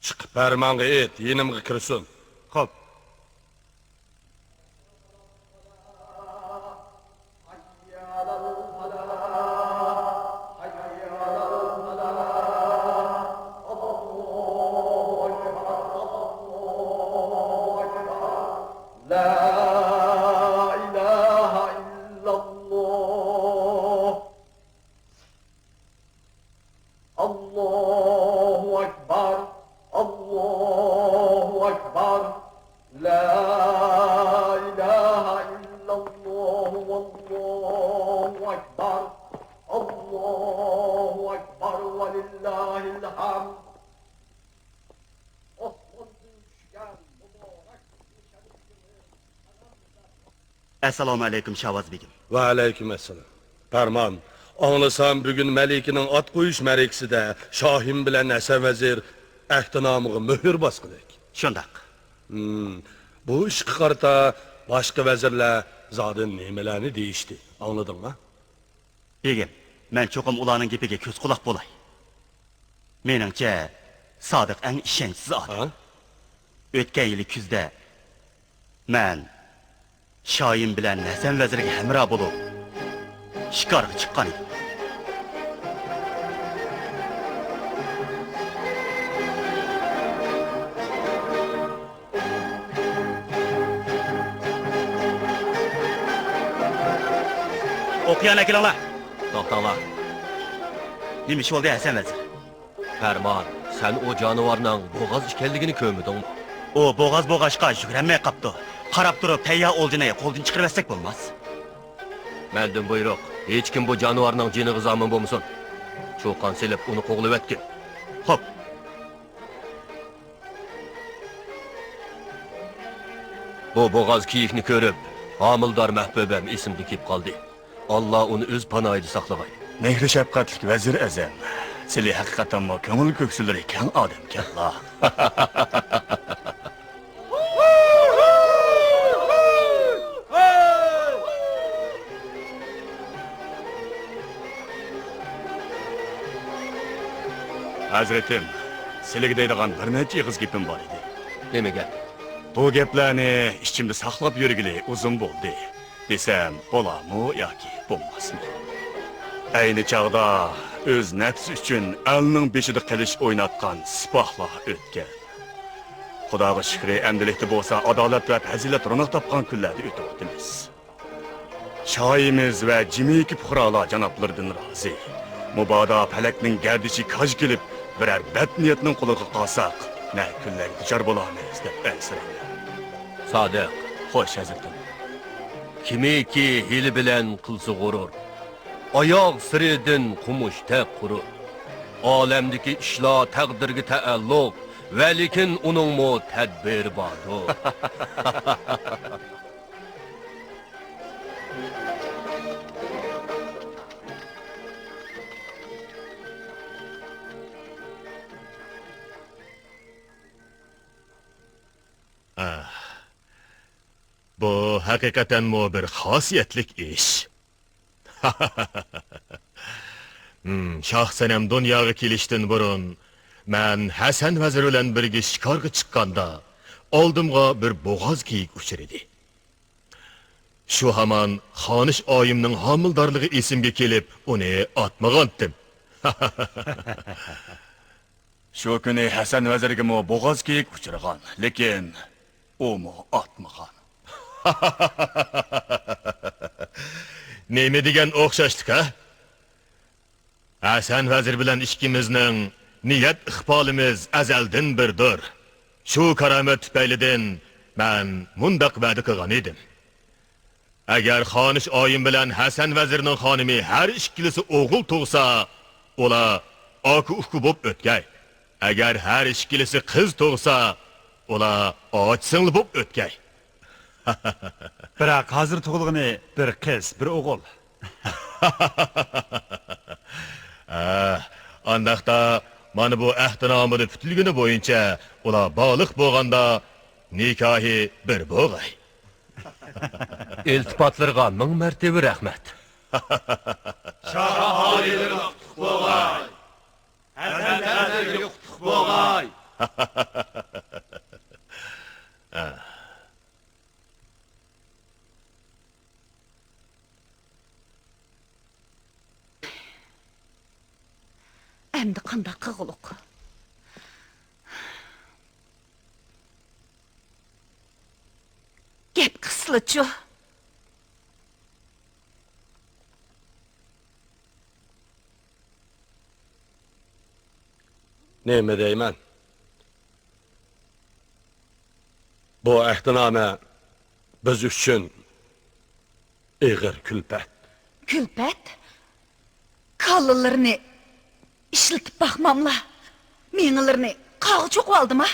Chiqib barmanga et, yenimga kirsin. Xo'p. Assalomu alaykum Shavaz begim. Va alaykum assalom. Farmon, anlasam bugün Melikinin at qo'yish ma'rakasida Shohim bilan Hasan vazir ahdinomiga muhr bosqidik. Shundaq. Bu ishga qarata boshqa vazirlar zodin nimalarni deyishdi. Angladingmi? Begim, men cho'qim ularning gapiga ko'z quloq bo'lay. Meningcha, Sodiq eng ishonchsiz odam. O'tgan yil kuzda men Shohim bilan Hasan vazirga hamroh bo'lib shikorga chiqqan edim. O'qiyan akalar. To'xtanglar. Nima ish bo'ldi Hasan vazir? Farmon, sen o canavarning bo'g'oz ekanligini ko'rmidingmi? O bo'g'oz-bo'g'ashqa yugurmay qapti. Qarab turib tayyor oldini qo'ldan chiqarmasak bo'lmas. Mendan buyruq, hech kim bu canavarning jiniga zomin bo'lmasin. Cho'qon silib, uni qo'g'lab etgin. Xo'p. Bu boğaz kiyikni ko'rib, homildor mahbubam esimga kelib qoldi. Alloh uni o'z panoyida saqlag'ay. Mehri shafqatlik vazir azam. Sizlar haqiqatan ko'ngil ko'ksilari keng odamkanlar. Hazretim, sizlarga deydigan bir necha ig'iz gapim bor edi. Nemaga? Bu gaplarni ichimda saqlab yurgili uzun bo'ldi. Desam, bo'larmi yoki bo'lmasmi? Ayni chog'da o'z nafsi uchun alning beshida qilish o'ynatgan sipohlar o'tgan. Xudoga shukr, endilikda bo'lsa adolat va fazilat ro'noq topgan kunlarda o'tyapmiz. Shoyimiz va jimiki fuqarolar janoblaridan rozi. Mubodo falakning gardishi kaj kelib, birer bad niyatning qo'liga qolsak, ne kunlarga duchor bo'lamiz deb ansirayman. Sodiq, Xo'sh, hazratim. kimiki hili bilan qilsa g'urur, oyoq siridin qumushda qurur. Olamdagi ishlar taqdirga taalluq, va lekin uning mo tadbir bordir. Bu hakikaten mu bir xosiyetlik iş. Şahsenem dunyoga kelishdan burun, men Hasan vazir bilan birga shikorga chiqqanda, oldimga bir bo'g'oz kiyik uchir edi. Shu hamon xonish oyimning homildorligi esimga kelib, uni otmagandim. Shu kuni Hasan vazirga mo bo'g'oz kiyik uchirgan, lekin u mo otmagan. Neyme degan o'xshashlik ha? Hasan vazir bilan ishkimizning niyat iqbolimiz azaldan birdir. Shu karomat tufaylidan men mundaq va'da qilgan edim. Agar xonish oyim bilan Hasan vazirning xonimi har ikkilisi o'g'il tug'sa, ular oku-uku bo'lib o'tgay. Agar har ikkilisi qiz tug'sa, ular och-singli bo'lib o'tgay. Biroq hozir tug'ilgani bir qiz, bir o'g'il. Andaqda mana bu ahtinomini putilgini bo'yicha ular bog'liq bo'lganda nikohi bir bo'g'ay. İltifatlarga ming martaba rahmat. Endi qanday qilg'uluq? Gap qislichu. Neyme deyman? Bu ahdiname biz üçün ig'ir külpet. Külpet? Kallılarını işletip bakmamla. Menilerini qağı çok aldım ha.